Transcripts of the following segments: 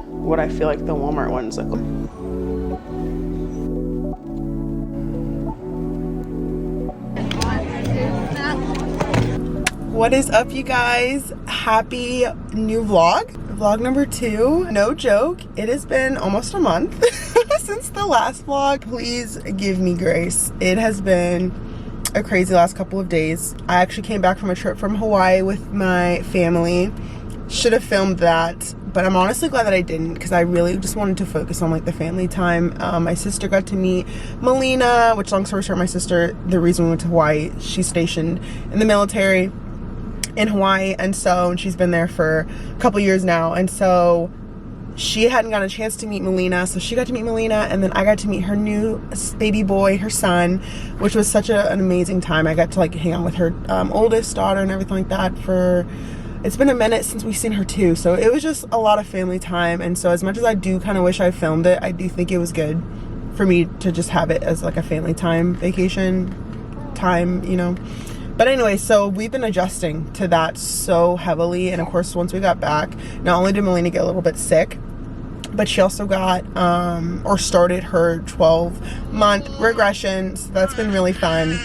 what I feel like the Walmart ones look like. What is up, you guys? Happy new vlog. Vlog number 2. No joke, it has been almost a month since the last vlog. Please give me grace. It has been a crazy last couple of days. I actually came back from a trip from Hawaii with my family. Should have filmed that, but I'm honestly glad that I didn't, because I really just wanted to focus on like the family time. My sister got to meet Melina, which, long story short, my sister, the reason we went to Hawaii, she's stationed in the military in Hawaii, and she's been there for a couple years now, and so she hadn't gotten a chance to meet Melina, so she got to meet Melina, and then I got to meet her new baby boy, her son, which was such an amazing time. I got to like hang out with her oldest daughter and everything like that. It's been a minute since we've seen her too, so it was just a lot of family time. And so as much as I do kind of wish I filmed it, I do think it was good for me to just have it as like a family time, vacation time, you know. But anyway, so we've been adjusting to that so heavily. And of course, once we got back, not only did Melina get a little bit sick, but she also got, or started her 12-month regression. So that's been really fun.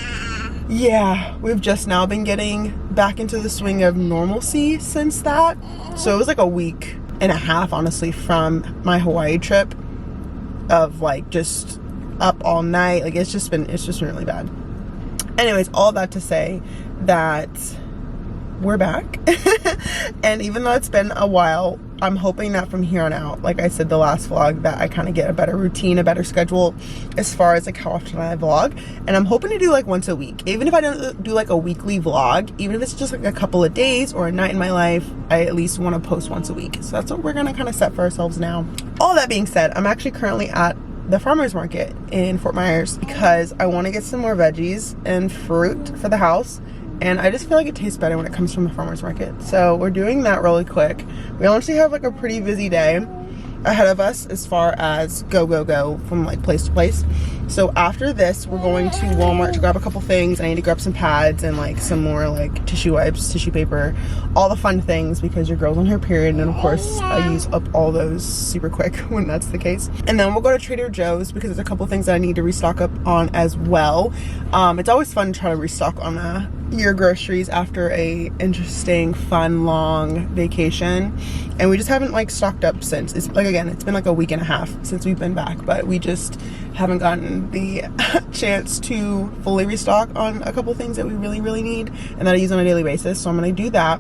Yeah, we've just now been getting back into the swing of normalcy since that. So it was like a week and a half, honestly, from my Hawaii trip of like just up all night. Like it's just been really bad. Anyways, all that to say that we're back. And even though it's been a while, I'm hoping that from here on out, like I said the last vlog, that I kind of get a better routine, a better schedule as far as like how often I vlog. And I'm hoping to do like once a week. Even if I don't do like a weekly vlog, even if it's just like a couple of days or a night in my life, I at least want to post once a week. So that's what we're gonna kind of set for ourselves now. All that being said, I'm actually currently at the farmer's market in Fort Myers because I want to get some more veggies and fruit for the house, and I just feel like it tastes better when it comes from the farmer's market. So we're doing that really quick. We honestly have like a pretty busy day ahead of us as far as go from like place to place. So after this, we're going to Walmart to grab a couple things. I need to grab some pads and like some more like tissue wipes, tissue paper, all the fun things, because your girl's on her period, and of course I use up all those super quick when that's the case. And then we'll go to Trader Joe's because there's a couple things that I need to restock up on as well. It's always fun to try to restock on your groceries after a interesting, fun, long vacation, and we just haven't like stocked up since. It's like, again, it's been like a week and a half since we've been back, but we just haven't gotten the chance to fully restock on a couple things that we really need and that I use on a daily basis. So I'm gonna do that,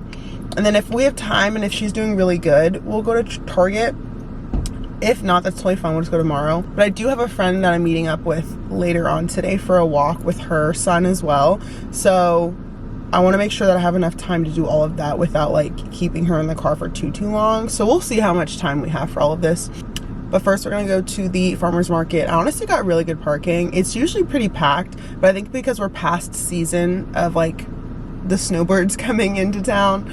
and then if we have time and if she's doing really good, we'll go to Target. If not, that's totally fine, we'll just go tomorrow. But I do have a friend that I'm meeting up with later on today for a walk with her son as well. So I want to make sure that I have enough time to do all of that without like keeping her in the car for too long. So we'll see how much time we have for all of this. But first we're gonna go to the farmer's market. I honestly got really good parking. It's usually pretty packed, but I think because we're past season of like the snowbirds coming into town,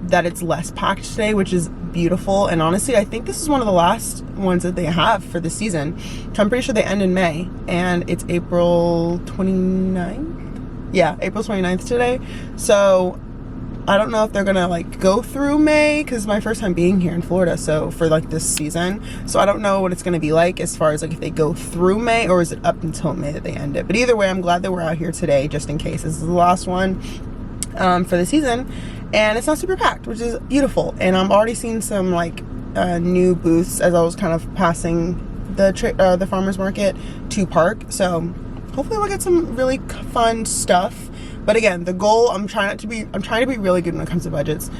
that it's less packed today, which is beautiful. And honestly, I think this is one of the last ones that they have for the season. So I'm pretty sure they end in May, and it's April 29th. Yeah, April 29th today. So I don't know if they're gonna like go through May, because it's my first time being here in Florida, so for like this season, so I don't know what it's gonna be like as far as like if they go through May or is it up until May that they end it. But either way, I'm glad that we're out here today just in case. This is the last one for the season, and it's not super packed, which is beautiful. And I'm already seeing some like new booths as I was kind of passing the farmer's market to park, so hopefully we'll get some really fun stuff. But again, the goal, I'm trying to be really good when it comes to budgets.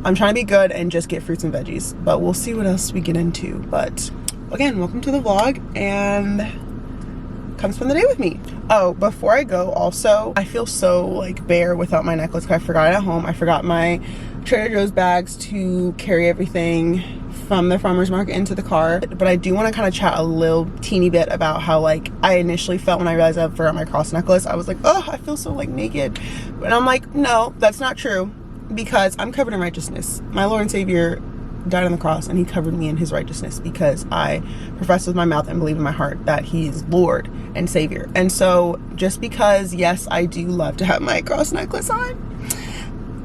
I'm trying to be good and just get fruits and veggies, but we'll see what else we get into. But again, welcome to the vlog, and come spend the day with me. Oh, before I go, also, I feel so like bare without my necklace because I forgot it at home. I forgot my Trader Joe's bags to carry everything from the farmer's market into the car. But I do want to kind of chat a little teeny bit about how like I initially felt when I realized I forgot my cross necklace. I was like, oh, I feel so like naked. But I'm like, no, that's not true, because I'm covered in righteousness. My Lord and Savior died on the cross, and he covered me in his righteousness because I profess with my mouth and believe in my heart that he's Lord and Savior. And so just because, yes, I do love to have my cross necklace on,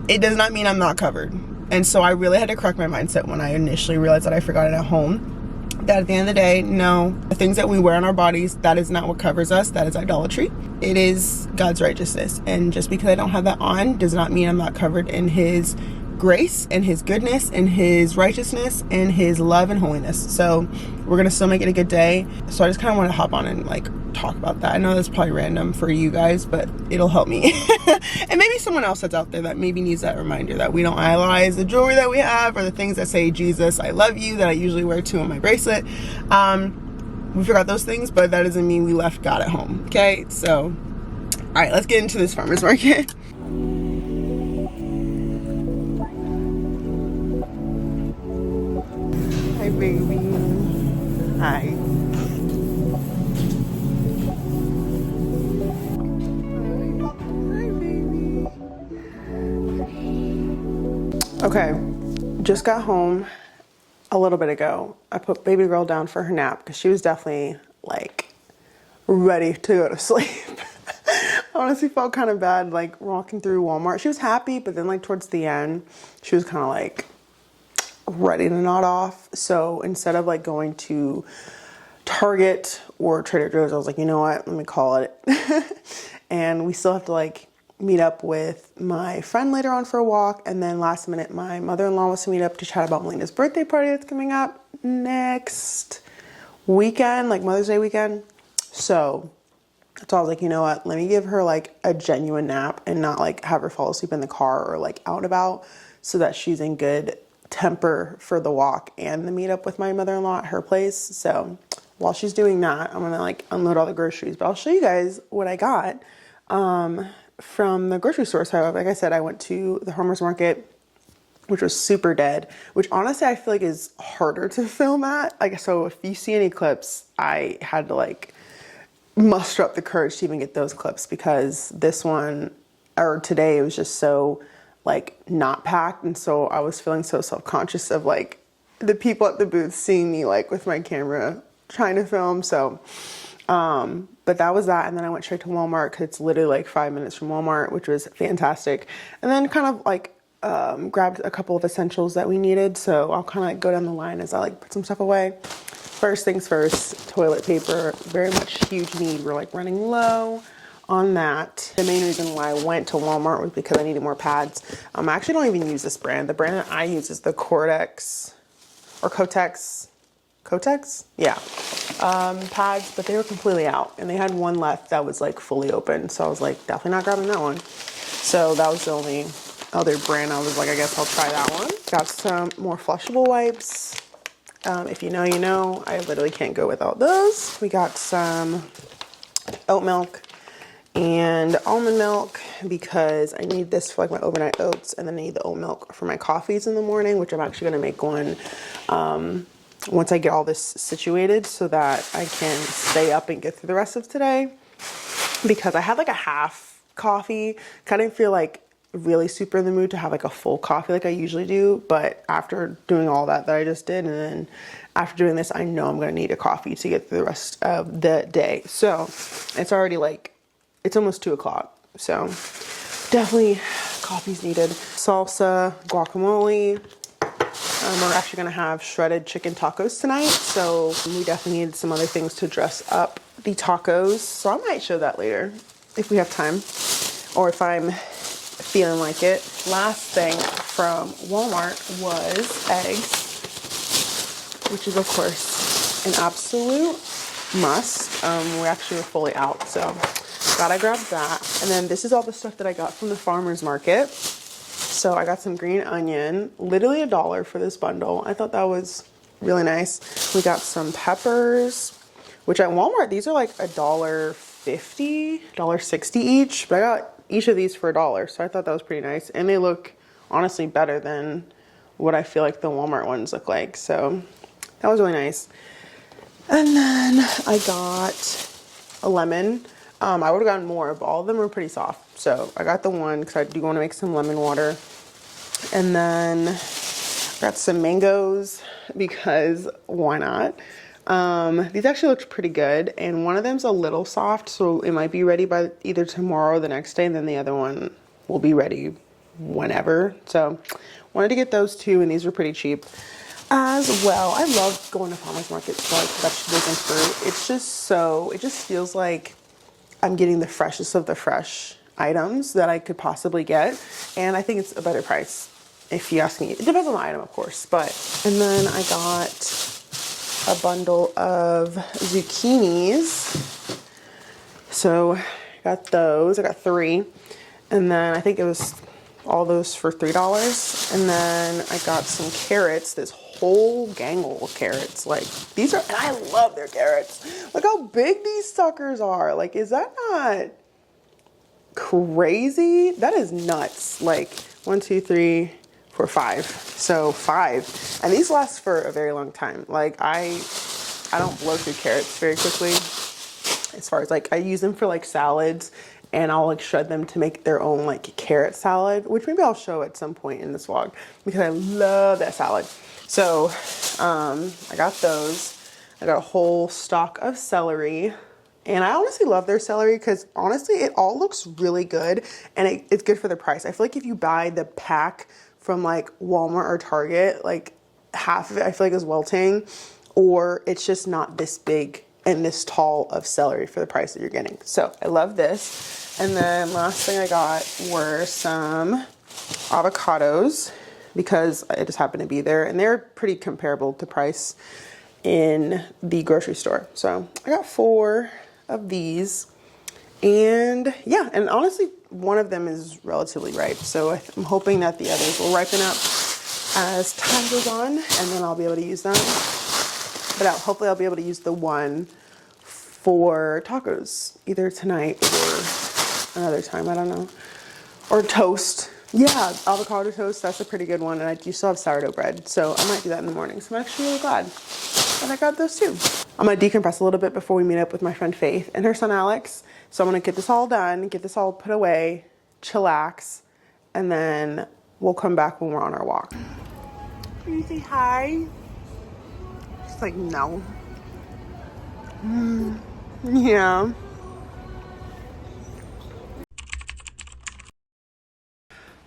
it does not mean I'm not covered. And so I really had to correct my mindset when I initially realized that I forgot it at home. That at the end of the day, no, the things that we wear on our bodies, that is not what covers us. That is idolatry. It is God's righteousness. And just because I don't have that on does not mean I'm not covered in his grace and his goodness and his righteousness and his love and holiness. So we're gonna still make it a good day. So I just kind of want to hop on and like talk about that. I know that's probably random for you guys, but it'll help me. And maybe someone else that's out there that maybe needs that reminder that we don't idolize the jewelry that we have or the things that say Jesus, I love you, that I usually wear too on my bracelet. We forgot those things, but that doesn't mean we left God at home. Okay, so all right, let's get into this farmer's market. Hi, baby. Hi. Hi, baby. Okay, just got home a little bit ago. I put baby girl down for her nap because she was definitely like ready to go to sleep. I honestly felt kind of bad like walking through Walmart. She was happy, but then like towards the end, she was kind of like ready to nod off. So instead of like going to Target or Trader Joe's, I was like, you know what, let me call it. And we still have to like meet up with my friend later on for a walk. And then last minute, my mother-in-law wants to meet up to chat about Melina's birthday party that's coming up next weekend, like Mother's Day weekend. So I was like, you know what, let me give her like a genuine nap and not like have her fall asleep in the car or like out and about, so that she's in good temper for the walk and the meetup with my mother-in-law at her place. So while she's doing that, I'm gonna like unload all the groceries, but I'll show you guys what I got from the grocery store. So like I said, I went to the farmer's market, which was super dead, which honestly I feel like is harder to film at. Like, so if you see any clips, I had to like muster up the courage to even get those clips, because this one, or today, it was just so like not packed. And so I was feeling so self-conscious of like the people at the booth seeing me like with my camera trying to film. So but that was that. And then I went straight to Walmart because it's literally like 5 minutes from Walmart, which was fantastic. And then kind of like grabbed a couple of essentials that we needed. So I'll kind of like go down the line as I like put some stuff away. First things first, toilet paper, very much huge need. We're like running low on that. The main reason why I went to Walmart was because I needed more pads. I actually don't even use this brand. The brand that I use is the Cortex or Kotex. Kotex? Yeah. Pads, but they were completely out, and they had one left that was like fully open. So I was like, definitely not grabbing that one. So that was the only other brand I was like, I guess I'll try that one. Got some more flushable wipes. If you know, you know. I literally can't go without those. We got some oat milk and almond milk because I need this for like my overnight oats, and then I need the oat milk for my coffees in the morning, which I'm actually gonna make one once I get all this situated so that I can stay up and get through the rest of today, because I had like a half coffee. Kind of feel like really super in the mood to have like a full coffee like I usually do, but after doing all that I just did, and then after doing this, I know I'm gonna need a coffee to get through the rest of the day. So it's already like, it's almost 2 o'clock. So definitely coffee's needed. Salsa, guacamole. We're actually gonna have shredded chicken tacos tonight. So we definitely need some other things to dress up the tacos. So I might show that later if we have time, or if I'm feeling like it. Last thing from Walmart was eggs, which is of course an absolute must. We actually were fully out, so gotta grab that. And then this is all the stuff that I got from the farmer's market. So I got some green onion, literally $1 for this bundle. I thought that was really nice. We got some peppers, which at Walmart, these are like $1.50, $1.60 each, but I got each of these for $1. So I thought that was pretty nice. And they look honestly better than what I feel like the Walmart ones look like. So that was really nice. And then I got a lemon. I would have gotten more, but all of them were pretty soft. So I got the one because I do want to make some lemon water. And then I got some mangoes because why not? These actually looked pretty good, and one of them's a little soft, so it might be ready by either tomorrow or the next day, and then the other one will be ready whenever. So wanted to get those two, and these were pretty cheap as well. I love going to farmers markets for like vegetables and fruit. It's just so, it just feels like I'm getting the freshest of the fresh items that I could possibly get, and I think it's a better price if you ask me. It depends on the item, of course, but. And then I got a bundle of zucchinis, so I got those. I got 3, and then I think it was all those for $3. And then I got some carrots, this whole gangle of carrots. Like, these are, and I love their carrots. Look how big these suckers are. Like, is that not crazy? That is nuts. Like 1, 2, 3, 4, 5. So 5. And these last for a very long time. Like, I don't blow through carrots very quickly. As far as like, I use them for like salads, and I'll like shred them to make their own like carrot salad, which maybe I'll show at some point in this vlog because I love that salad. So I got those. I got a whole stalk of celery, and I honestly love their celery because honestly it all looks really good, and it's good for the price. I feel like if you buy the pack from like Walmart or Target, like half of it I feel like is wilting, or it's just not this big and this tall of celery for the price that you're getting. So I love this. And then last thing I got were some avocados because it just happened to be there, and they're pretty comparable to price in the grocery store. So I got 4 of these, and yeah, and honestly one of them is relatively ripe, so I'm hoping that the others will ripen up as time goes on, and then I'll be able to use them. But hopefully I'll be able to use the one for tacos either tonight or another time, I don't know. Or toast. Yeah, avocado toast, that's a pretty good one. And I do still have sourdough bread, so I might do that in the morning. So I'm actually really glad that I got those too. I'm gonna decompress a little bit before we meet up with my friend Faith and her son Alex. So I'm gonna get this all done, get this all put away, chillax, and then we'll come back when we're on our walk. Can you say hi? She's like, no. Yeah.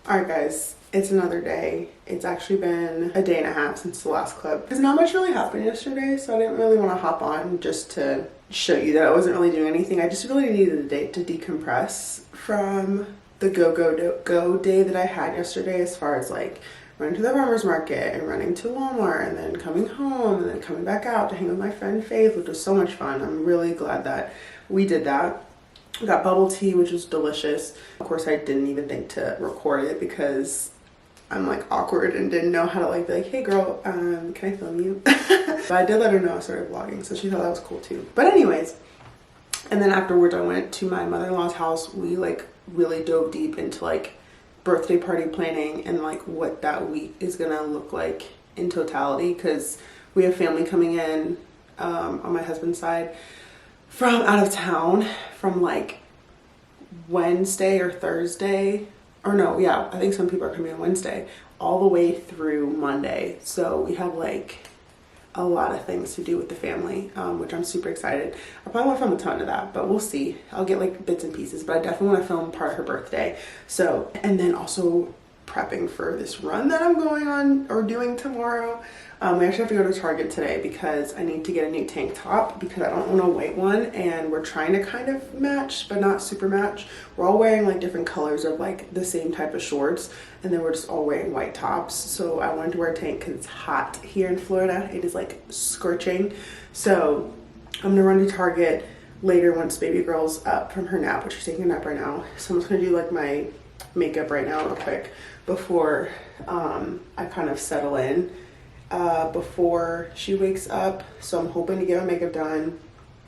Alright guys, it's another day. It's actually been a day and a half since the last clip. Because not much really happened yesterday, so I didn't really want to hop on just to show you that I wasn't really doing anything. I just really needed a day to decompress from the go day that I had yesterday, as far as like running to the farmer's market and running to Walmart and then coming home and then coming back out to hang with my friend Faith, which was so much fun. I'm really glad that we did that. We got bubble tea, which was delicious. Of course, I didn't even think to record it because I'm like awkward and didn't know how to like be like, hey girl, can I film you? But I did let her know I started vlogging, so she thought that was cool too. But anyways, and then afterwards I went to my mother-in-law's house. We like really dove deep into like birthday party planning and like what that week is gonna look like in totality, because we have family coming in on my husband's side from out of town from like Wednesday or Thursday, or no, yeah, I think some people are coming on Wednesday all the way through Monday. So we have like a lot of things to do with the family, which I'm super excited. I probably won't film a ton of that, but we'll see. I'll get like bits and pieces, but I definitely want to film part of her birthday. So, and then also prepping for this run that I'm going on or doing tomorrow. We actually have to go to Target today because I need to get a new tank top because I don't own a white one, and we're trying to kind of match but not super match. We're all wearing like different colors of like the same type of shorts, and then we're just all wearing white tops. So I wanted to wear a tank because it's hot here in Florida. It is like scorching. So I'm gonna run to Target later once baby girl's up from her nap, which she's taking a nap right now. So I'm just gonna do like my makeup right now real quick before I kind of settle in before she wakes up. So I'm hoping to get my makeup done.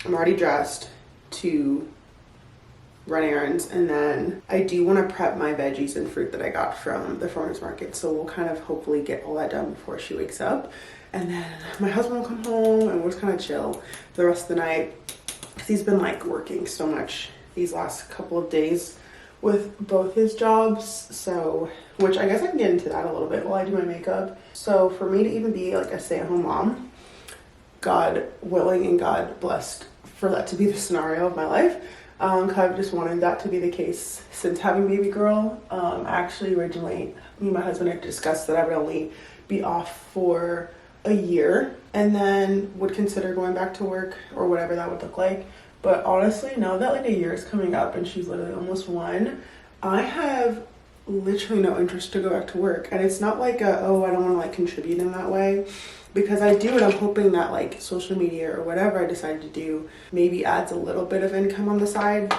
I'm already dressed to run errands, and then I do want to prep my veggies and fruit that I got from the farmer's market. So we'll kind of hopefully get all that done before she wakes up, and then my husband will come home and we'll just kind of chill the rest of the night because he's been like working so much these last couple of days with both his jobs. So, which I guess I can get into that a little bit while I do my makeup. So for me to even be like a stay-at-home mom, God willing and God blessed for that to be the scenario of my life, 'Cause I've just wanted that to be the case since having baby girl. Actually, originally, me and my husband had discussed that I would only be off for a year and then would consider going back to work or whatever that would look like. But honestly, now that like a year is coming up and she's literally almost 1, I have literally no interest to go back to work. And it's not like oh, I don't want to like contribute in that way, because I do, and I'm hoping that like social media or whatever I decide to do maybe adds a little bit of income on the side.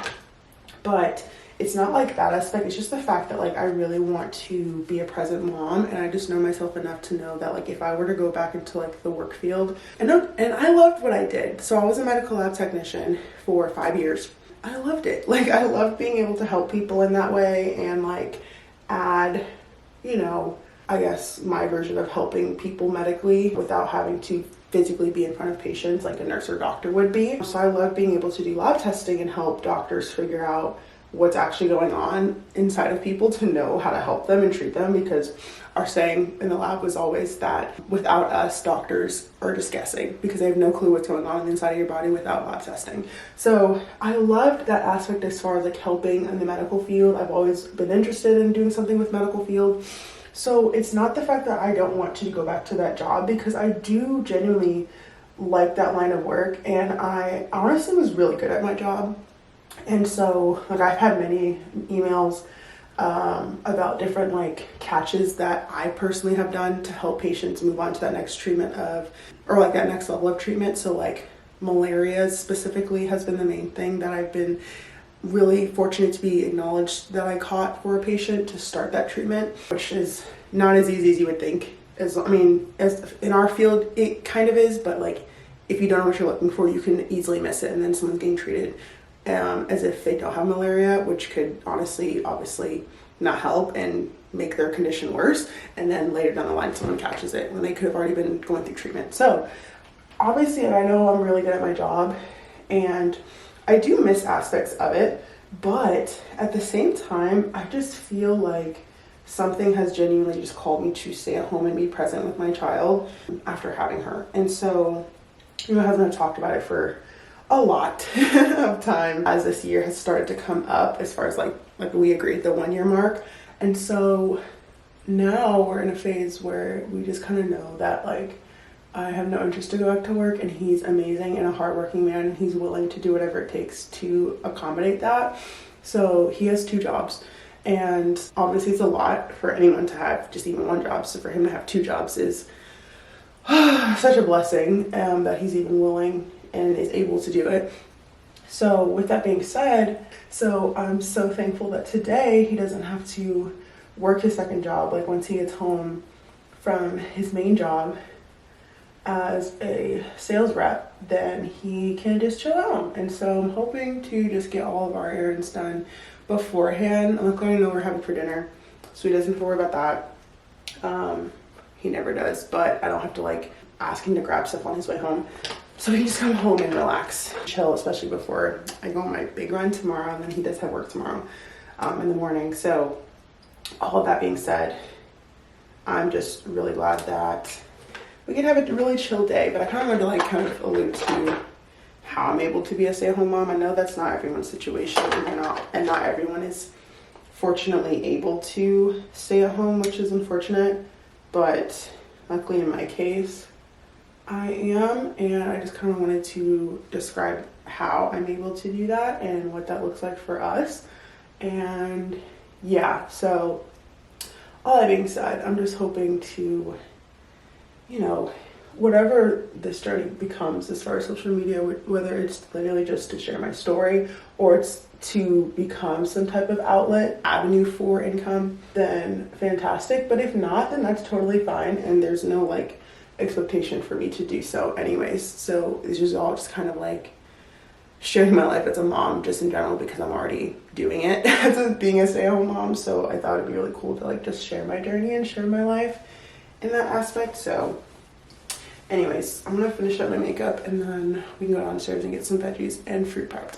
But it's not like that aspect. It's just the fact that like I really want to be a present mom, and I just know myself enough to know that like if I were to go back into like the work field, and I loved what I did. So I was a medical lab technician for 5 years. I loved it. Like I loved being able to help people in that way and like add, you know, I guess my version of helping people medically without having to physically be in front of patients like a nurse or doctor would be. So I love being able to do lab testing and help doctors figure out what's actually going on inside of people to know how to help them and treat them, because our saying in the lab was always that without us, doctors are just guessing because they have no clue what's going on inside of your body without lab testing. So I loved that aspect as far as like helping in the medical field. I've always been interested in doing something with medical field. So it's not the fact that I don't want to go back to that job, because I do genuinely like that line of work, and I honestly was really good at my job. And so like I've had many emails about different like catches that I personally have done to help patients move on to that next treatment of, or like that next level of treatment. So like malaria specifically has been the main thing that I've been really fortunate to be acknowledged that I caught for a patient to start that treatment, which is not as easy as you would think. As in our field it kind of is, but like if you don't know what you're looking for, you can easily miss it, and then someone's getting treated as if they don't have malaria, which could obviously not help and make their condition worse, and then later down the line someone catches it when they could have already been going through treatment. So obviously I know I'm really good at my job and I do miss aspects of it, but at the same time I just feel like something has genuinely just called me to stay at home and be present with my child after having her. And so my husband and I talked about it for a lot of time as this year has started to come up, as far as like we agreed the 1 year mark. And so now we're in a phase where we just kind of know that like I have no interest to go back to work, and he's amazing and a hardworking man, and he's willing to do whatever it takes to accommodate that. So he has 2 jobs, and obviously it's a lot for anyone to have just even 1 job. So for him to have 2 jobs is such a blessing, that he's even willing and is able to do it. So with that being said, so I'm so thankful that today he doesn't have to work his 2nd job. Like once he gets home from his main job as a sales rep, then he can just chill out. And so I'm hoping to just get all of our errands done beforehand. I'm going to know we're having for dinner, so he doesn't have to worry about that. He never does, but I don't have to like ask him to grab stuff on his way home. So he can just come home and relax, chill, especially before I go on my big run tomorrow, and then he does have work tomorrow in the morning. So all of that being said, I'm just really glad that we can have a really chill day. But I kind of wanted to like kind of allude to how I'm able to be a stay-at-home mom. I know that's not everyone's situation, and not everyone is fortunately able to stay at home, which is unfortunate. But luckily in my case, I am, and I just kind of wanted to describe how I'm able to do that and what that looks like for us. And yeah, so all that being said, I'm just hoping to, you know, whatever this journey becomes as far as social media, whether it's literally just to share my story or it's to become some type of outlet, avenue for income, then fantastic. But if not, then that's totally fine, and there's no like expectation for me to do so anyways. So this is all just kind of like sharing my life as a mom just in general, because I'm already doing it as being a stay-at-home mom. So I thought it'd be really cool to like just share my journey and share my life in that aspect. So anyways, I'm gonna finish up my makeup and then we can go downstairs and get some veggies and fruit prepped.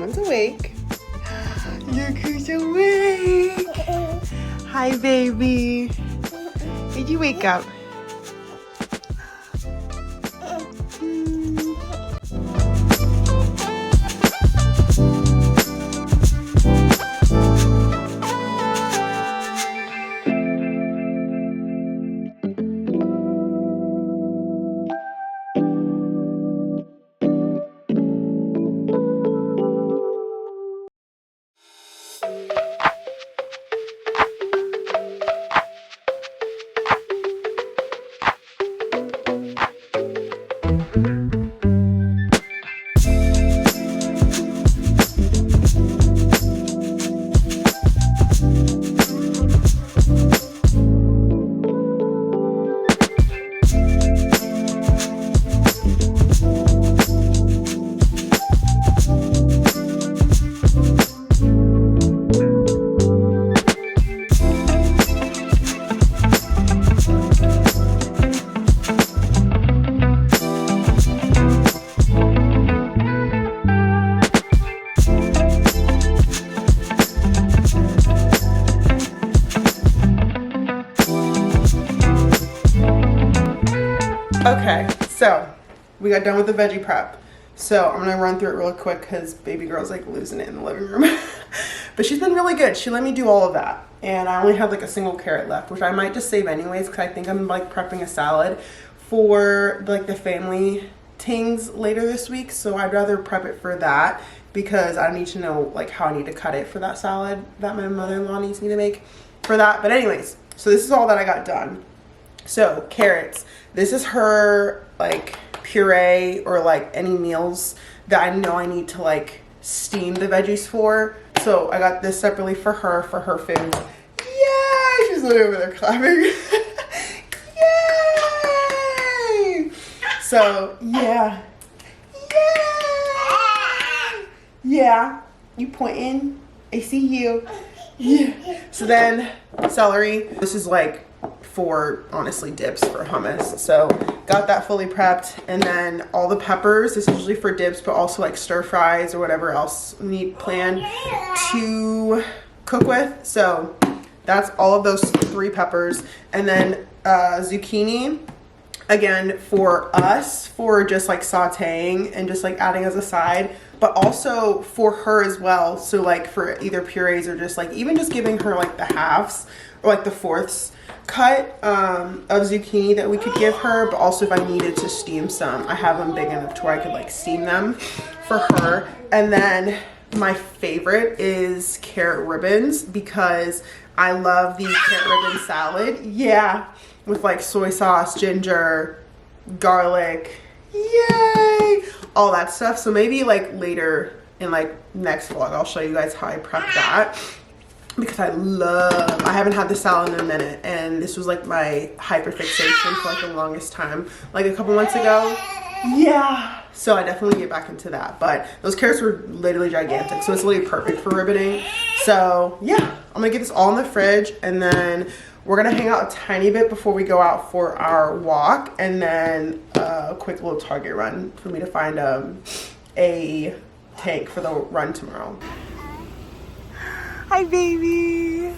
Someone's awake. Look who's awake. Hi, baby. Did you wake up? Okay, so we got done with the veggie prep. So I'm gonna run through it real quick because baby girl's like losing it in the living room. But she's been really good. She let me do all of that. And I only have like a single carrot left, which I might just save anyways because I think I'm like prepping a salad for like the family tings later this week. So I'd rather prep it for that because I need to know like how I need to cut it for that salad that my mother-in-law needs me to make for that. But anyways, so this is all that I got done. So carrots, this is her like puree or like any meals that I know I need to like steam the veggies for. So I got this separately for her food. Yay! She's literally over there clapping. Yay! So yeah. Yay! Yeah. You pointing. I see you. Yeah. So then celery. This is like for honestly dips for hummus, so got that fully prepped. And then all the peppers, this is usually for dips but also like stir fries or whatever else we need planned to cook with. So that's all of those 3 peppers. And then zucchini, again for us, for just like sauteing and just like adding as a side, but also for her as well. So like for either purees or just like even just giving her like the halves or like the fourths cut of zucchini that we could give her. But also if I needed to steam some, I have them big enough to where I could like steam them for her. And then my favorite is carrot ribbons because I love the carrot ribbon salad. Yeah, with like soy sauce, ginger, garlic, yay, all that stuff. So maybe like later in like next vlog I'll show you guys how I prep that, because I haven't had this salad in a minute, and this was like my hyperfixation for like the longest time, like a couple months ago. Yeah, so I definitely get back into that. But those carrots were literally gigantic, so it's literally perfect for ribboning. So yeah, I'm gonna get this all in the fridge, and then we're gonna hang out a tiny bit before we go out for our walk, and then a quick little Target run for me to find a tank for the run tomorrow. Hi, baby.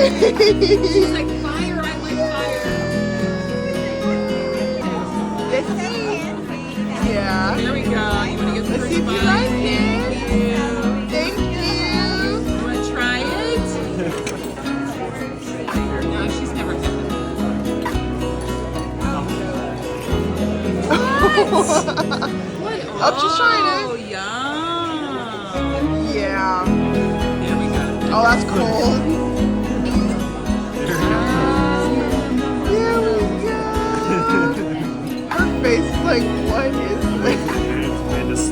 She's like, fire, I like fire. Yeah. There we go. You want to get the Let's first see if you bite? like it. Thank you. Thank you. You want to try it? No, she's never had it. What? Oh, she's trying Oh, yum. it. Yeah. There we go. Oh, that's cool. There we go. Her face is like, what is this? I just